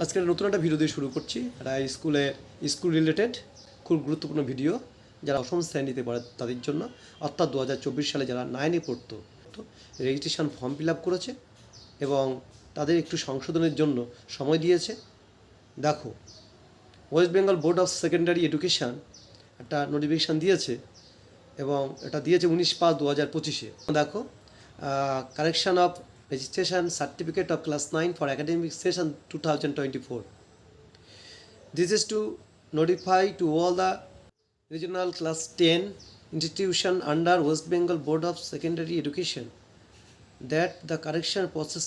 আজকে নতুন একটা ভিডিও দিয়ে শুরু করছি। এটা স্কুল রিলেটেড খুব গুরুত্বপূর্ণ ভিডিও, যারা অষ্টম শ্রেণীতে পড়ে তাদের জন্য, অর্থাৎ 2024 সালে যারা 9-এ পড়তো, রেজিস্ট্রেশন ফর্ম ফিল আপ করেছে এবং তাদের একটু সংশোধনের জন্য সময় দিয়েছে। দেখো, West Bengal board of secondary education একটা নোটিফিকেশান দিয়েছে এবং এটা দিয়েছে 19/5/2025-এ। দেখো, correction of registration certificate of class 9 for academic session 2024. This is to notify to all the regional class 10 institution under West Bengal Board of Secondary Education that the correction process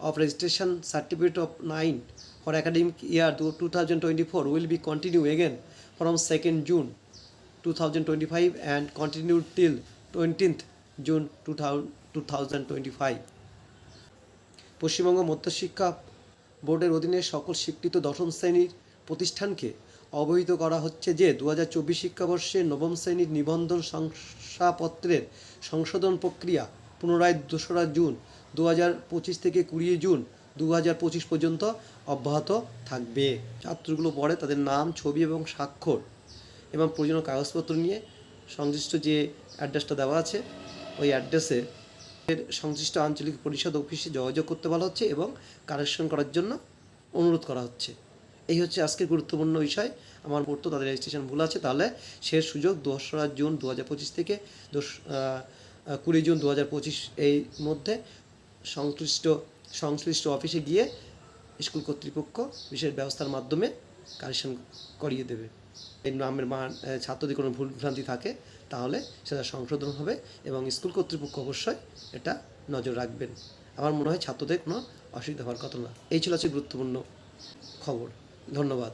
of registration certificate of 9 for academic year 2024 will be continued again from 2nd June 2025 and continued till 20th June 2025. Paschimbanga মধ্যশিক্ষা বোর্ডের অধীনে সকল স্বীকৃত দশম শ্রেণীর প্রতিষ্ঠানকে অবহিত করা হচ্ছে যে 2024 শিক্ষাবর্ষে নবম শ্রেণীর নিবন্ধন শংসাপত্রের সংশোধন প্রক্রিয়া পুনরায় 2রা জুন 2025 থেকে 20 জুন 2025 পর্যন্ত অব্যাহত থাকবে। ছাত্রগুলো পড়ে তাদের নাম, ছবি এবং স্বাক্ষর এবং প্রয়োজনীয় কাগজপত্র নিয়ে সংশ্লিষ্ট যে অ্যাড্রেসটা দেওয়া আছে ওই অ্যাড্রেসে সংশ্লিষ্ট আঞ্চলিক পরিষদ অফিসে যোগাযোগ করতে বলা হচ্ছে এবং কারেকশন করার জন্য অনুরোধ করা হচ্ছে। এই হচ্ছে আজকের গুরুত্বপূর্ণ বিষয়। আমার পড়তো তাদের রেজিস্ট্রেশন ভুল আছে, তাহলে সে সুযোগ 2রা জুন 2025 থেকে 20 জুন 2025 এই মধ্যে সংশ্লিষ্ট অফিসে গিয়ে স্কুল কর্তৃপক্ষ বিশেষ ব্যবস্থার মাধ্যমে কারেকশন করিয়ে দেবে। এই নামের ছাত্রদের কোনো ভুলভ্রান্তি থাকে তাহলে সেটা সংশোধন হবে এবং স্কুল কর্তৃপক্ষ অবশ্যই এটা নজর রাখবেন। আমার মনে হয় ছাত্রদের কোনো অসুবিধা হওয়ার কথা না। এই ছিল আজকে গুরুত্বপূর্ণ খবর। ধন্যবাদ।